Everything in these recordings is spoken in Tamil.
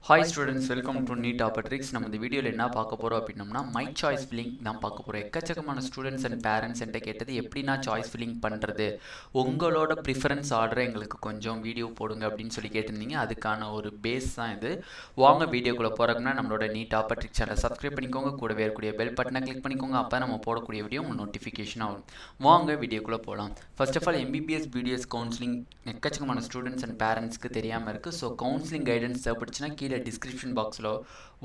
Hi students, welcome to NEET ஆப்பட்ரிக்ஸ். நம்ம இந்த வீடியோவில் என்ன பார்க்க போகிறோம் அப்படின்னம்னா, மை சாய்ஸ் ஃபில்லிங் தான் பார்க்க போகிறோம். எக்கச்சக்கமான ஸ்டூடெண்ட்ஸ் அண்ட் பேரண்ட்ஸ் என்கிட்ட கேட்டது எப்படின்னா சாய்ஸ் ஃபில்லிங் பண்ணுறது, உங்களோட ப்ரிஃபரன்ஸ் ஆர்டரை எங்களுக்கு கொஞ்சம் வீடியோ போடுங்க அப்படின்னு சொல்லி கேட்டிருந்தீங்க. அதுக்கான ஒரு பேஸ் தான் இது. வாங்க வீடியோக்குள்ளே போகிறோம்னா நம்மளோட நீட் ஆப்பட்ரிக்ஸ் சேனலை சப்ஸ்கிரைப் பண்ணிக்கோங்க, கூடவே இருக்கக்கூடிய பெல் பட்டனை கிளிக் பண்ணிக்கோங்க. அப்போ நம்ம போடக்கூடிய வீடியோ உங்களுக்கு நோட்டிஃபிகேஷன் ஆகும். வாங்க வீடியோக்குள்ளே போகலாம். First of all, MBBS BDS counselling எக்கச்சக்கமான ஸ்டூடெண்ட்ஸ் அண்ட் பேரண்ட்ஸ்க்கு தெரியாமல் இருக்குது. ஸோ கவுன்சிலிங் கைடன்ஸ் தேவைப்படுச்சுன்னா கீழே டிஸ்கிரிப்ஷன் பாக்ஸில்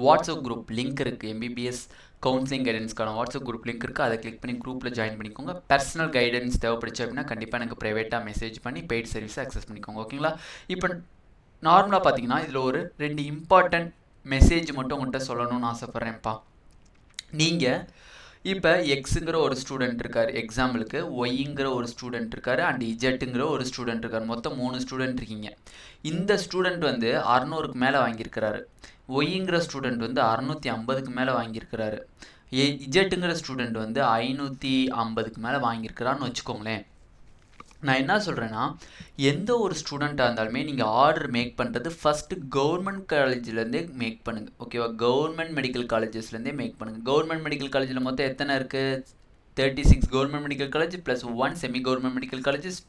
வாட்ஸ்அப் குரூப் லிங்க் இருக்குது. எம்பிபிஎஸ் கவுன்சிலிங் கைடன்ஸ்க்கான வாட்ஸ்அப் குரூப் லிங்க் இருக்குது. அதை கிளிக் பண்ணி குரூப்பில் ஜாயின் பண்ணிக்கோங்க. பர்சனல் கைடன்ஸ் தேவைப்படுச்சு அப்படின்னா கண்டிப்பாக எனக்கு ப்ரைவேட்டாக மெசேஜ் பண்ணி பெய்ட் சர்வீஸை அக்சஸ் பண்ணிக்கோங்க. ஓகேங்களா? இப்போ நார்மலாக பார்த்தீங்கன்னா இதில் ஒரு 2 இம்பார்ட்டன்ட் மெசேஜ் மட்டும் உங்கள்கிட்ட சொல்லணும்னு ஆசைப்பட்றேன்ப்பா. நீங்கள் இப்போ எக்ஸுங்கிற ஒரு ஸ்டூடெண்ட் இருக்கார் எக்ஸாம்பிளுக்கு, ஒய்ங்கிற ஒரு ஸ்டூடெண்ட் இருக்கார் அண்ட் இஜெட்டுங்கிற ஒரு ஸ்டூடெண்ட் இருக்கார். மொத்தம் 3 ஸ்டூடெண்ட் இருக்கீங்க. இந்த ஸ்டூடெண்ட் வந்து 600க்கு மேலே வாங்கியிருக்கிறாரு. ஒய்ங்கிற ஸ்டூடெண்ட் வந்து 650க்கு மேலே வாங்கியிருக்கிறாரு. இஜெட்டுங்கிற ஸ்டூடெண்ட் வந்து 550க்கு மேலே வாங்கியிருக்கிறான்னு வச்சுக்கோங்களேன். நான் என்ன சொல்கிறேன்னா, எந்த ஒரு ஸ்டூடெண்ட்டாக இருந்தாலுமே நீங்கள் ஆர்டர் மேக் பண்ணுறது ஃபஸ்ட்டு கவர்மெண்ட் காலேஜ்லேருந்தே மேக் பண்ணுங்கள். ஓகேவா? கவர்மெண்ட் மெடிக்கல் காலேஜஸ்லேருந்தே மேக் பண்ணுங்கள். கவர்மெண்ட் மெடிக்கல் காலேஜில் மொத்தம் எத்தனை இருக்குது? 36 government medical college plus 1 semi government medical colleges,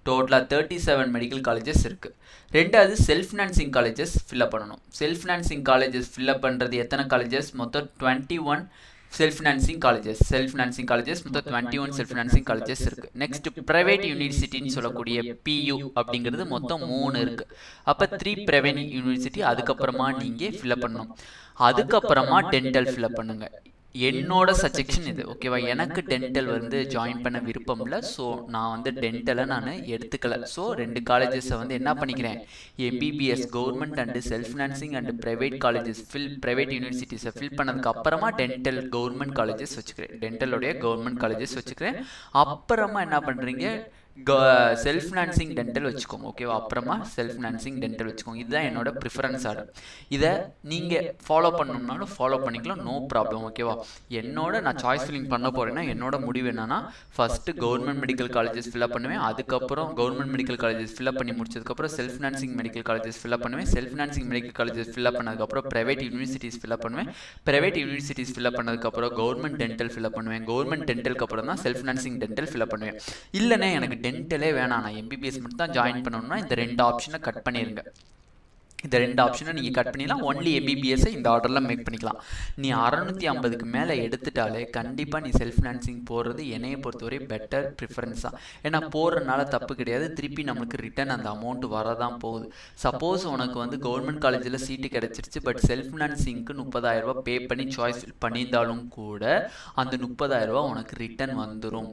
டோட்டலாக 37 மெடிக்கல் காலேஜஸ் இருக்குது. ரெண்டாவது செல்ஃப் ஃபினான்சிங் காலேஜஸ் ஃபில்அப் பண்ணணும். செல்ஃப் ஃபினான்சிங் காலேஜஸ் ஃபில்அப் பண்ணுறது எத்தனை காலேஜஸ்? மொத்தம் 21 செல்ஃப் ஃபினான்சிங் காலேஜஸ் மொத்தம் 21 செல்ஃப் ஃபினான்சிங் காலேஜஸ் இருக்குது. நெக்ஸ்ட் ப்ரைவேட் யூனிவர்சிட்டின்னு சொல்லக்கூடிய பியூ அப்படிங்கிறது மொத்தம் 3 இருக்குது. அப்போ 3 ப்ரைவேட் யூனிவர்சிட்டி அதுக்கப்புறமா நீங்கள் ஃபில்அப் பண்ணணும். அதுக்கப்புறமா டென்டல் ஃபில்அப் பண்ணுங்க. என்னோட சஜெக்ஷன் இது. ஓகேவா? எனக்கு டென்டல் வந்து ஜாயின் பண்ண விருப்பம் இல்லை. ஸோ நான் வந்து டென்டலை நான் எடுத்துக்கல. ஸோ 2 காலேஜஸை வந்து என்ன பண்ணிக்கிறேன், MBBS government and self financing and private colleges private யூனிவர்சிட்டிஸை ஃபில் பண்ணதுக்கு அப்புறமா டென்டல் கவர்மெண்ட் காலேஜஸ் வச்சுக்கிறேன். டென்டலோடைய கவர்மெண்ட் காலேஜஸ் வச்சுக்கிறேன். அப்புறமா என்ன பண்ணுறீங்க, செல்ஃப் ஃபினான்சிங் டென்டல் வச்சுக்கோங்க. ஓகேவா? அப்புறமா செல்ஃப் ஃபினான்சிங் டென்டல் வச்சுக்கோங்க. இதுதான் என்னோட ப்ரிஃபரன்ஸ் ஆர்டர். இதை நீங்கள் ஃபாலோ பண்ணணும்னாலும் ஃபாலோ பண்ணிக்கலாம், நோ ப்ராப்ளம். ஓகேவா? நான் சாய்ஸ் ஃபில்லிங் பண்ண போகிறேன்னா என்னோட முடிவு என்னன்னா, first government medical colleges fill up பண்ணுவேன். அதுக்கப்புறம் கவர்மெண்ட் மெடிக்கல் காலேஜஸ் ஃபில்அப் பண்ணி முடிச்சதுக்கப்புறம் self financing medical colleges fill up பண்ணுவேன். Self financing medical colleges fill up பண்ணதுக்கப்புறம் ப்ரைவேட் யூனிவர்சிட்டிஸ் ஃபில்அப் பண்ணுவேன். ப்ரைவேட் யூனிவர்சிட்டிஸ் ஃபில்அப் பண்ணதுக்கப்புறம் கவர்மெண்ட் டென்டல் ஃபில்அப் பண்ணுவேன். கவர்மெண்ட் டென்டலுக்கு அப்புறம் தான் செல்ஃப் ஃபினான்சிங் டென்டல் ஃபில்அப் பண்ணுவேன். இல்லைன்னா எனக்கு டென்டலே வேணாம், நான் எம்பிபிஎஸ் மட்டும் தான் ஜாயின் பண்ணணும்னா இந்த 2 ஆப்ஷனை கட் பண்ணிடுங்க. இந்த 2 ஆப்ஷனை நீங்கள் கட் பண்ணிடலாம். ஒன்லி எம்பிபிஎஸ்ஸை இந்த ஆர்டரில் மேக் பண்ணிக்கலாம். நீ 650க்கு மேலே எடுத்துட்டாலே கண்டிப்பாக நீ செல்ஃப் ஃபினான்சிங் போடுறது என்னையை பொறுத்தவரை பெட்டர் ப்ரிஃபரன்ஸ் தான். ஏன்னா போடுறதுனால தப்பு கிடையாது, திருப்பி நம்மளுக்கு ரிட்டர்ன் அந்த அமௌண்ட் வரதான் போகுது. சப்போஸ் உனக்கு வந்து கவர்மெண்ட் காலேஜில் சீட்டு கிடச்சிருச்சு, பட் செல்ஃப் ஃபினான்சிங்க்கு 30,000 பே பண்ணி சாய்ஸ் பண்ணியிருந்தாலும் கூட அந்த 30,000 உனக்கு ரிட்டர்ன் வந்துடும்.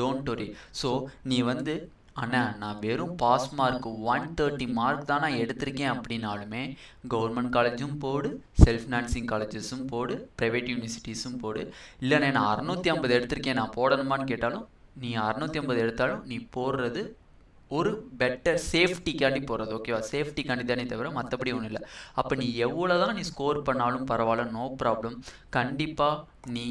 Don't worry. ஸோ நீ வந்து அண்ணா நான் வெறும் பாஸ் மார்க் 130 மார்க் தான் நான் எடுத்திருக்கேன் அப்படின்னாலுமே கவர்மெண்ட் காலேஜும் போடு, செல்ஃப் ஃபினான்சிங் காலேஜஸும் போடு, ப்ரைவேட் யூனிவர்சிட்டிஸும் போடு. இல்லைண்ணே நான் 650 எடுத்திருக்கேன் நான் போடணுமான்னு கேட்டாலும், நீ 650 எடுத்தாலும் நீ போடுறது ஒரு பெட்டர் சேஃப்டிக்காண்டி போகிறது. ஓகேவா? சேஃப்டிக்காண்டி தானே தவிர மற்றபடி ஒன்றும் இல்லை. அப்போ நீ எவ்வளோ தான் நீ ஸ்கோர் பண்ணாலும் பரவாயில்ல, நோ ப்ராப்ளம். கண்டிப்பாக நீ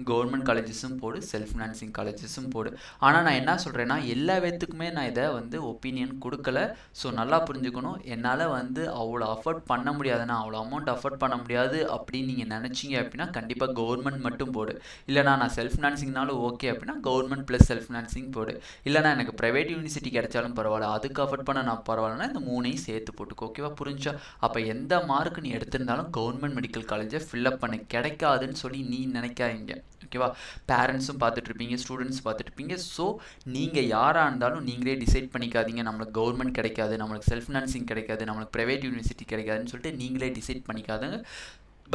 கவர்மெண்ட் காலேஜஸும் போடு, செல்ஃப் ஃபினான்சிங் காலேஜஸும் போடு. ஆனால் நான் என்ன சொல்கிறேன்னா, எல்லா பேத்துக்குமே நான் இதை வந்து ஒப்பீனியன் கொடுக்கல. ஸோ நல்லா புரிஞ்சுக்கணும். என்னால் வந்து அவ்வளோ அஃபோர்ட் பண்ண முடியாதுன்னா, அவ்வளோ அமௌண்ட் அஃபோர்ட் பண்ண முடியாது அப்படின்னு நீங்கள் நினச்சிங்க அப்படின்னா கண்டிப்பாக கவர்மெண்ட் மட்டும் போடு. இல்லைனா நான் செல்ஃப் ஃபினான்சிங்னாலும் ஓகே அப்படின்னா கவர்மெண்ட் ப்ளஸ் செல்ஃப் ஃபினான்சிங் போடு. இல்லைனா எனக்கு ப்ரைவேட் யூனிவர்சிட்டி கிடைச்சாலும் பரவாயில்ல, அதுக்கு அஃபோர்ட் பண்ண நான் பரவாயில்லனா இந்த 3ஐயும் சேர்த்து போட்டுக்கோ. ஓகேவா? புரிஞ்சா? அப்போ எந்த மார்க் நீ எடுத்திருந்தாலும் கவர்மெண்ட் மெடிக்கல் காலேஜை ஃபில்அப் பண்ண கிடைக்காதுன்னு சொல்லி நீ நினைக்காதீங்க. ஓகேவா? பேரண்ட்ஸும் பார்த்துட்டு இருப்பீங்க, ஸ்டூடெண்ட்ஸ் பார்த்துட்டு இருப்பீங்க. ஸோ நீங்கள் யாராக இருந்தாலும் நீங்களே டிசைட் பண்ணிக்காதீங்க, நம்மளுக்கு கவர்மெண்ட் கிடைக்காது, நம்மளுக்கு செல்ஃப் ஃபினான்சிங் கிடைக்காது, நம்மளுக்கு ப்ரைவேட் யூனிவர்சிட்டி கிடைக்காதுன்னு சொல்லிட்டு நீங்களே டிசைட் பண்ணிக்காதுங்க.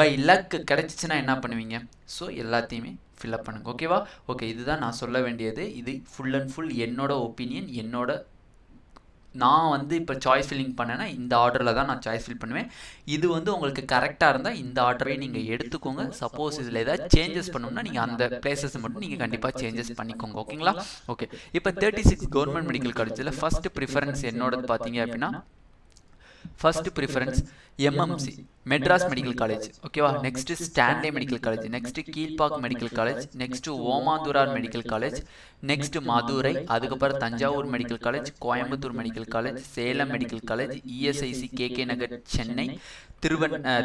பை லக் கிடைச்சிச்சுன்னா என்ன பண்ணுவீங்க? ஸோ எல்லாத்தையுமே ஃபில்அப் பண்ணுங்க. ஓகேவா? ஓகே, இதுதான் நான் சொல்ல வேண்டியது. இது ஃபுல் அண்ட் ஃபுல் என்னோட ஒப்பீனியன். நான் வந்து இப்போ சாய்ஸ் ஃபில்லிங் பண்ணேன்னா இந்த ஆர்டரில் தான் நான் சாய்ஸ் ஃபில் பண்ணுவேன். இது வந்து உங்களுக்கு கரெக்டாக இருந்தால் இந்த ஆர்டரை நீங்கள் எடுத்துக்கோங்க. சப்போஸ் இதில் ஏதாவது சேஞ்சஸ் பண்ணணும்னா நீங்கள் அந்த பிளேசஸ் மட்டும் நீங்கள் கண்டிப்பாக சேஞ்சஸ் பண்ணிக்கோங்க. ஓகேங்களா? ஓகே, இப்போ 36 கவர்மெண்ட் மெடிக்கல் காலேஜில் ஃபஸ்ட்டு ப்ரிஃபரன்ஸ் என்னோடது பார்த்தீங்க அப்படின்னா, first preference MMC. Madras medical college, ஓகேவா. Next Stanley medical college, next Kilpauk medical college, next Omandurar medical college, next Madurai, அதுக்கப்புறம் Thanjavur medical college, Coimbatore medical college, Salem medical college, ESIC KK Nagar Chennai,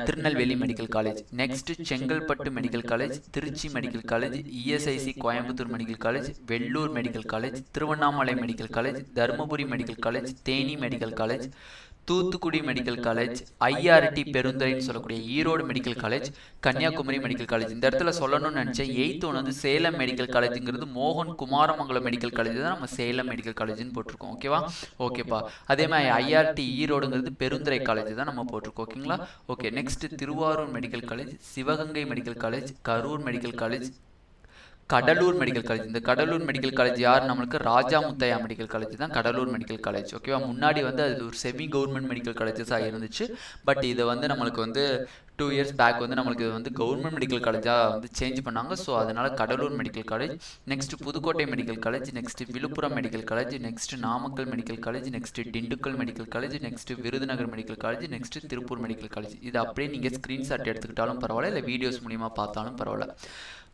Tirunelveli medical college, next Chengalpattu medical college, Trichy medical college, ESIC Coimbatore medical college, Vellore medical college, Tiruvannamalai medical college, Dharmapuri medical college, Theni medical college, Thoothukudi medical college, IRT பெருந்துறைன்னு சொல்லக்கூடிய Erode medical college, Kanyakumari medical college. இந்த இடத்துல சொல்லணும்னு நினச்சேன், 8th ஒன் வந்து சேலம் மெடிக்கல் காலேஜுங்கிறது மோகன் குமாரமங்கலம் மெடிக்கல் காலேஜ் தான் நம்ம சேலம் மெடிக்கல் காலேஜ்னு போட்டிருக்கோம், ஓகேவா. ஓகேப்பா. அதே மாதிரி ஐஆர்டி ஈரோடுங்கிறது பெருந்துறை காலேஜ் தான் நம்ம போட்டிருக்கோம், ஓகேங்களா. Okay. Next Thiruvarur medical college, Sivaganga medical college, Karur medical college, Cuddalore medical college. இந்த கடலூர் மெடிக்கல் காலேஜ் யார் நம்மளுக்கு? ராஜா முத்தையா மெடிக்கல் காலேஜ் தான் கடலூர் மெடிக்கல் காலேஜ், ஓகேவா. முன்னாடி வந்து அது ஒரு செமி கவர்மெண்ட் மெடிக்கல் காலேஜஸாக இருந்துச்சு. பட் இதை வந்து நம்மளுக்கு வந்து 2 years பேக் வந்து நம்மளுக்கு இது வந்து கவர்மெண்ட் மெடிக்கல் காலேஜாக வந்து சேஞ்ச் பண்ணாங்க. ஸோ அதனால் Cuddalore medical college, next Pudukkottai medical college, next Viluppuram medical college, next Namakkal medical college, next Dindigul medical college, next Virudhunagar medical college, next Tiruppur medical college. இது அப்படியே நீங்கள் ஸ்க்ரீன்ஷாட் எடுத்துக்கிட்டாலும் பரவாயில்ல, இல்லை வீடியோஸ் மூலிமா பார்த்தாலும் பரவாயில்ல.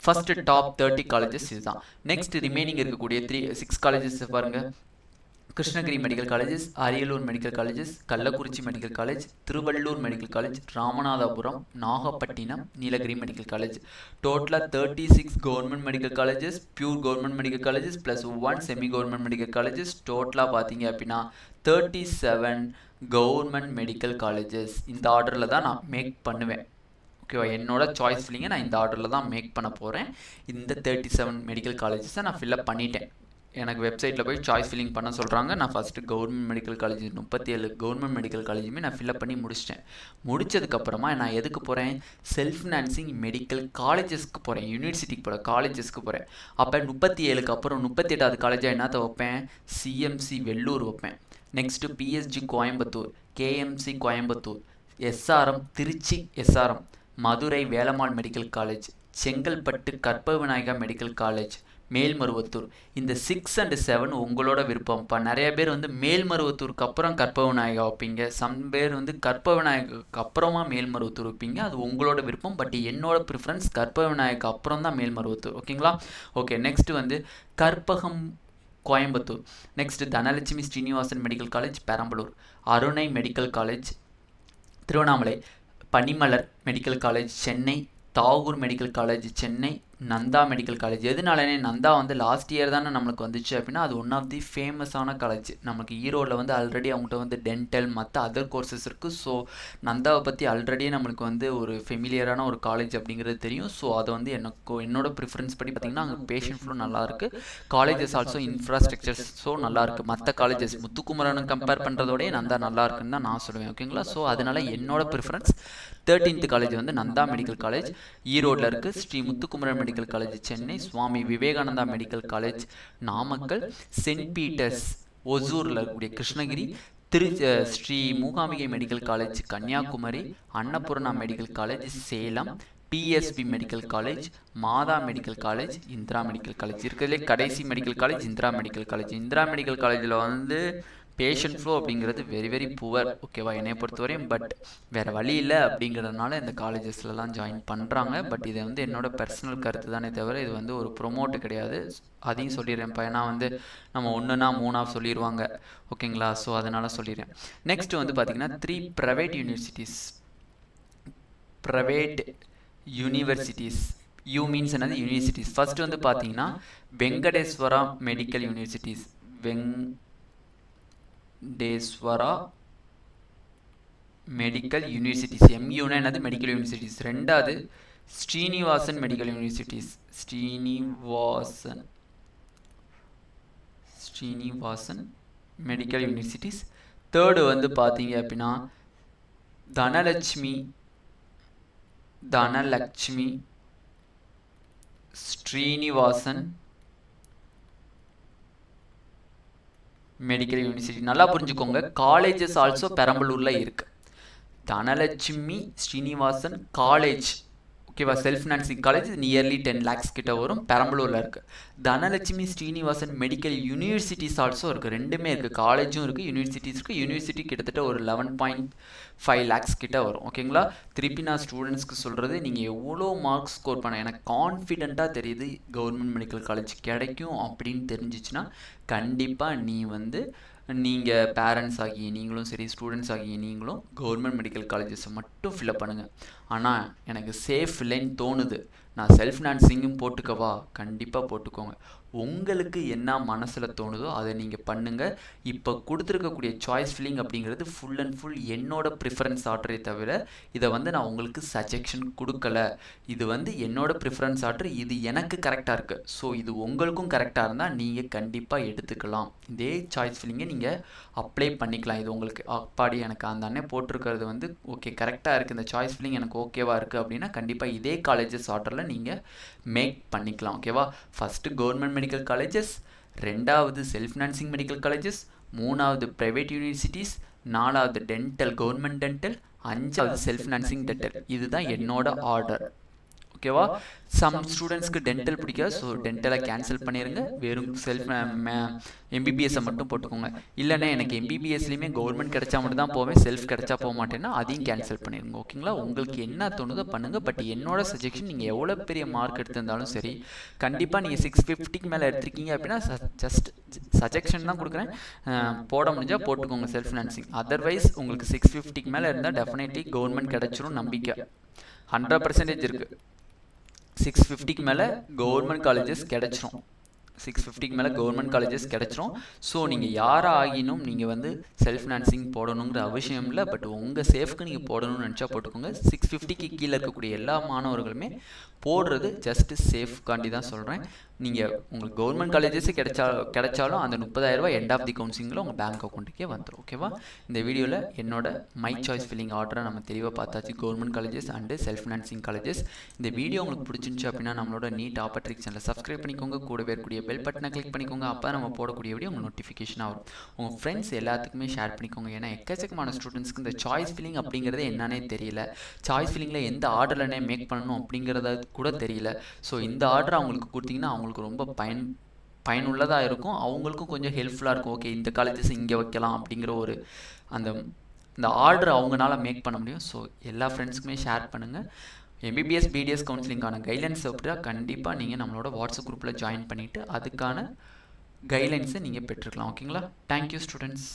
ஃபர்ஸ்ட் டாப் 30 காலேஜஸ் இதுதான். நெக்ஸ்ட் ரிமைனிங் இருக்கக்கூடிய 6 காலேஜஸ் பாருங்க. Krishnagiri medical colleges, Ariyalur medical colleges, Kallakurichi medical college, Tiruvallur medical college, Ramanathapuram, Nagapattinam, Nilgiri medical college. டோட்டலாக 36 government medical colleges, pure government medical colleges plus 1 semi government medical colleges. டோட்டலாக பார்த்தீங்க அப்படின்னா 37 கவர்மெண்ட் மெடிக்கல் காலேஜஸ். இந்த ஆர்டரில் தான் நான் மேக் பண்ணுவேன், ஓகேவா. என்னோட சாய்ஸ் ஃபில்லிங்கை நான் இந்த ஆர்டரில் தான் மேக் பண்ண போகிறேன். இந்த 37 மெடிக்கல் காலேஜஸை நான் ஃபில்அப் பண்ணிட்டேன். எனக்கு வெப்சைட்டில் போய் சாய்ஸ் ஃபில்லிங் பண்ண சொல்கிறாங்க. நான் first government medical college 37 government medical காலேஜுமே நான் ஃபில்அப் பண்ணி முடிச்சிட்டேன். முடிச்சதுக்கப்புறமா நான் எதுக்கு போகிறேன்? செல்ஃப் ஃபினான்சிங் மெடிக்கல் காலேஜஸ்க்கு போகிறேன், யூனிவர்சிட்டிக்கு போகிறேன், காலேஜஸ்க்கு போகிறேன். அப்போ 37க்கு அப்புறம் 38வது காலேஜாக என்னத்தை வைப்பேன்? சிஎம்சி வெள்ளூர் வைப்பேன். Next PSG Coimbatore, KMC Coimbatore, SRM Trichy, SRM Madurai Velammal medical college, Chengalpattu Karpaga Vinayaga medical college, Melmaruvathur. இந்த 6 and 7 உங்களோட விருப்பம். இப்போ நிறைய பேர் வந்து மேல்மருவத்தூருக்கு அப்புறம் கற்பக விநாயகா வைப்பீங்க, சம் பேர் வந்து கற்பக விநாயகருக்கு அப்புறமா மேல்மருவத்தூர் வைப்பீங்க. அது உங்களோட விருப்பம். பட் என்னோட ப்ரிஃபரன்ஸ் கற்பக விநாயகருக்கு அப்புறம் தான் மேல்மருவத்தூர், ஓகேங்களா. ஓகே. நெக்ஸ்ட் வந்து Karpagam Coimbatore, next Dhanalakshmi Srinivasan medical college Perambalur, Arunai medical college Tiruvannamalai, Panimalar medical college Chennai, Tagore medical college Chennai, Nandha medical college. எதனாலனே நந்தா வந்து லாஸ்ட் இயர் தானே நம்மளுக்கு வந்துச்சு அப்படின்னா அது ஒன் ஆஃப் தி ஃபேமஸான காலேஜ். நமக்கு ஈரோடில் வந்து ஆல்ரெடி அவங்ககிட்ட வந்து டென்டல் மற்ற அதர் கோர்சஸ் இருக்குது. ஸோ நந்தாவை பற்றி ஆல்ரெடியே நம்மளுக்கு வந்து ஒரு ஃபெமிலியரான ஒரு காலேஜ் அப்படிங்கிறது தெரியும். ஸோ அதை வந்து என்னோட ப்ரிஃபரன்ஸ் படி பார்த்திங்கன்னா அங்கே பேஷண்ட் ஃப்ளோ நல்லாயிருக்கு, காலேஜஸ் ஆல்சோ இன்ஃப்ராஸ்ட்ரக்சர்ஸ் ஸோ நல்லாயிருக்கு. மற்ற காலேஜஸ் முத்துக்குமரனை கம்பேர் பண்ணுறதோடய நந்தா நல்லா இருக்குன்னு தான் நான் சொல்லுவேன், ஓகேங்களா. ஸோ அதனால் என்னோட ப்ரிஃபரன்ஸ் 13th காலேஜ் வந்து நந்தா மெடிக்கல் காலேஜ் ஈரோடில் இருக்குது, Sri Muthukumaran medical college Chennai, Swami Vivekananda medical college Namakkal, Saint Peter's ஒசூரில் இருக்கக்கூடிய Krishnagiri, Sri Mookambika medical college Kanyakumari, Annapoorna medical college Salem, PSP medical college, Mata medical college, Indira medical college. இருக்கிறதுலே கடைசி medical college Indira medical college. Indira medical காலேஜில் வந்து பேஷண்ட் ஃப்ளோ அப்படிங்கிறது வெரி வெரி புவர், ஓகேவா, என்னை பொறுத்தவரையும். பட் வேறு வழி இல்லை அப்படிங்கிறதுனால இந்த காலேஜஸ்லாம் ஜாயின் பண்ணுறாங்க. பட் இதை வந்து என்னோட பர்சனல் கருத்து தானே தவிர இது வந்து ஒரு ப்ரொமோட்டு கிடையாது. அதையும் சொல்லிடுறேன். ஏன்னா வந்து நம்ம 1னா 3 சொல்லிடுவாங்க, ஓகேங்களா. ஸோ அதனால் சொல்லிடுறேன். நெக்ஸ்ட் வந்து பார்த்திங்கன்னா 3 ப்ரைவேட் யூனிவர்சிட்டிஸ். யூ மீன்ஸ் என்னது? யூனிவர்சிட்டிஸ். ஃபர்ஸ்ட் வந்து பார்த்தீங்கன்னா Venkateswara medical universities, Venkateswara medical universities, எம்யூனா என்னது? Medical universities. ரெண்டாவது Srinivasan medical universities, Srinivasan medical universities. Third வந்து பார்த்தீங்க அப்படின்னா தனலட்சுமி ஸ்ரீனிவாசன் மெடிக்கல் யூனிவர்சிட்டி. நல்லா புரிஞ்சுக்கோங்க, காலேஜஸ் ஆல்சோ பெரம்பலூரில் இருக்குது. தனலட்சுமி ஸ்ரீனிவாசன் காலேஜ், ஓகேவா. Self financing college nearly 10 lakhs கிட்ட வரும். பெரம்பலூரில் இருக்குது. Dhanalakshmi Srinivasan medical universities also இருக்குது. ரெண்டுமே இருக்குது. காலேஜும் இருக்குது, யூனிவர்சிட்டிஸ் இருக்குது. யூனிவர்சிட்டி கிட்டத்தட்ட ஒரு 11.5 lakhs கிட்ட வரும். ஓகேங்களா. திருப்பி நான் ஸ்டூடெண்ட்ஸ்க்கு சொல்கிறது, நீங்கள் எவ்வளோ மார்க்ஸ் ஸ்கோர் பண்ண எனக்கு கான்ஃபிடென்ட்டாக தெரியுது கவர்மெண்ட் மெடிக்கல் காலேஜ் கிடைக்கும் அப்படின்னு தெரிஞ்சிச்சுன்னா கண்டிப்பாக நீங்கள் பேரண்ட்ஸ் ஆகிய நீங்களும் சரி, ஸ்டூடெண்ட்ஸ் ஆகிய நீங்களும் கவர்மெண்ட் மெடிக்கல் காலேஜஸை மட்டும் ஃபில்அப் பண்ணுங்கள். ஆனால் எனக்கு சேஃப் இல்லைன்னு தோணுது, நான் செல்ஃப் ஃபினான்சிங்கும் போட்டுக்கவா, கண்டிப்பாக போட்டுக்கோங்க. உங்களுக்கு என்ன மனசில் தோணுதோ அதை நீங்கள் பண்ணுங்கள். இப்போ கொடுத்துருக்கக்கூடிய சாய்ஸ் ஃபில்லிங் அப்படிங்கிறது ஃபுல் அண்ட் ஃபுல் என்னோட ப்ரிஃபரன்ஸ் ஆர்டரே தவிர இதை நான் உங்களுக்கு சஜெக்ஷன் கொடுக்கல. இது என்னோட ப்ரிஃபரன்ஸ் ஆர்டர், இது எனக்கு கரெக்டாக இருக்குது. ஸோ இது உங்களுக்கும் கரெக்டாக இருந்தால் நீங்கள் கண்டிப்பாக எடுத்துக்கலாம். இதே சாய்ஸ் ஃபில்லிங்கை நீங்கள் அப்ளை பண்ணிக்கலாம். இது உங்களுக்கு அப்பாடி எனக்கு அந்த அண்ணே போட்டிருக்கிறது ஓகே கரெக்டாக இருக்குது, இந்த சாய்ஸ் ஃபில்லிங் எனக்கு ஓகேவாக இருக்குது அப்படின்னா கண்டிப்பாக இதே காலேஜஸ் ஆர்டரில் நீங்கள் மேக் பண்ணிக்கலாம். ஓகேவா. ஃபஸ்ட்டு கவர்மெண்ட் மெடிக்கல் காலேஜஸ், ரெண்டாவது செல்ஃப் ஃபினான்சிங் மெடிக்கல் காலேஜஸ், மூணாவது ப்ரைவேட் யூனிவர்சிட்டிஸ், நாலாவது டென்டல் கவர்மெண்ட் டென்டல், அஞ்சாவது செல்ஃப் ஃபினான்சிங் டென்டல். இதுதான் என்னோட ஆர்டர். ஓகேவா. சம் ஸ்டூடெண்ட்ஸ்க்கு டென்டல் பிடிக்காது, ஸோ டென்டலை கேன்சல் பண்ணிடுங்க. வெறும் செல்ஃப் எம்பிபிஎஸ்ஸை மட்டும் போட்டுக்கோங்க. இல்லைன்னா எனக்கு எம்பிபிஎஸ்லேயுமே கவர்மெண்ட் கிடைச்சா மட்டும் தான் போவேன், செல்ஃப் கிடைச்சா போக மாட்டேன்னா அதையும் கேன்சல் பண்ணிடுங்க. ஓகேங்களா. உங்களுக்கு என்ன தோணுதோ பண்ணுங்கள். பட் என்னோட சஜெக்ஷன், நீங்கள் எவ்வளோ பெரிய மார்க் எடுத்திருந்தாலும் சரி, கண்டிப்பாக நீங்கள் 650க்கு மேலே எடுத்திருக்கீங்க அப்படின்னா ஜஸ்ட் சஜெக்ஷன் தான் கொடுக்குறேன், போட முடிஞ்சால் போட்டுக்கோங்க செல்ஃப் ஃபினான்சிங். அதர்வைஸ் உங்களுக்கு 650க்கு மேலே இருந்தால் டெஃபினெட்லி கவர்மெண்ட் கிடைச்சிரும், நம்பிக்கை 100% இருக்குது. 650க்கு மேலே கவர்மெண்ட் காலேஜஸ் கிடச்சிரும். 650க்கு மேலே கவர்மெண்ட் காலேஜஸ் கிடச்சிரும். ஸோ நீங்கள் யாராக ஆகினும் நீங்கள் செல்ஃப் ஃபினான்சிங் போடணுங்கிற அவசியம் இல்லை. பட் உங்கள் சேஃப்க்கு நீங்கள் போடணும்னு நினச்சா போட்டுக்கோங்க. 650க்கு கீழே இருக்கக்கூடிய எல்லா மாணவர்களுமே போடுறது ஜஸ்ட்டு சேஃப்காண்டி தான் சொல்கிறேன். நீங்கள் உங்களுக்கு கவர்மெண்ட் காலேஜஸே கிடைச்சாலும் அந்த 30,000 ரூபாய் எண்ட் ஆஃப் தி கவுன்சிலிங்கில் உங்கள் பேங்க் அக்கௌண்ட்டுக்கே வந்துடும். ஓகேவா. இந்த வீடியோவில் என்னோட மை சாய்ஸ் ஃபில்லிங் ஆர்டரை நம்ம தெளிவாக பார்த்தாச்சு, government colleges and self financing colleges. இந்த வீடியோ உங்களுக்கு பிடிச்சிருந்துச்சு அப்படின்னா நம்மளோட நீட் ஆப்பர்ட்ரிக்ஸ் சேனலை சப்ஸ்கிரைப் பண்ணிக்கோங்க, கூடவே இருக்கக்கூடிய பெல் பட்டனை கிளிக் பண்ணிக்கோங்க. அப்போ நம்ம போடக்கூடிய வீடியோ உங்களுக்கு நோட்டிஃபிகேஷனாக வரும். உங்கள் ஃப்ரெண்ட்ஸ் எல்லாத்துக்குமே ஷேர் பண்ணிக்கோங்க. ஏன்னா எக்கச்சக்கமான ஸ்டூடெண்ட்ஸ்க்கு இந்த சாய்ஸ் ஃபில்லிங் அப்படிங்கிறது என்னன்னே தெரியல, சாய்ஸ் ஃபில்லிங்கில் எந்த ஆர்டர்லனே மேக் பண்ணணும் அப்படிங்கிறத கூட தெரியல. ஸோ இந்த ஆர்டர் அவங்களுக்கு கொடுத்தீங்கன்னா அவங்களுக்கு ரொம்ப பயனுள்ளதாக இருக்கும், அவங்களுக்கும் கொஞ்சம் ஹெல்ப்ஃபுல்லாக இருக்கும். ஓகே இந்த காலேஜஸ் இங்கே வைக்கலாம் அப்படிங்கிற ஒரு அந்த ஆர்டர் அவங்களால மேக் பண்ண முடியும். ஸோ எல்லா ஃப்ரெண்ட்ஸுக்குமே ஷேர் பண்ணுங்கள். எம்பிபிஎஸ் பிடிஎஸ் கவுன்சிலிங்கான கைட்லைன்ஸ் அப்படின்னா கண்டிப்பாக நீங்கள் நம்மளோட வாட்ஸ்அப் குரூப்பில் ஜாயின் பண்ணிவிட்டு அதுக்கான கைட்லைன்ஸை நீங்கள் பெற்றுக்கலாம். ஓகேங்களா. Thank you students.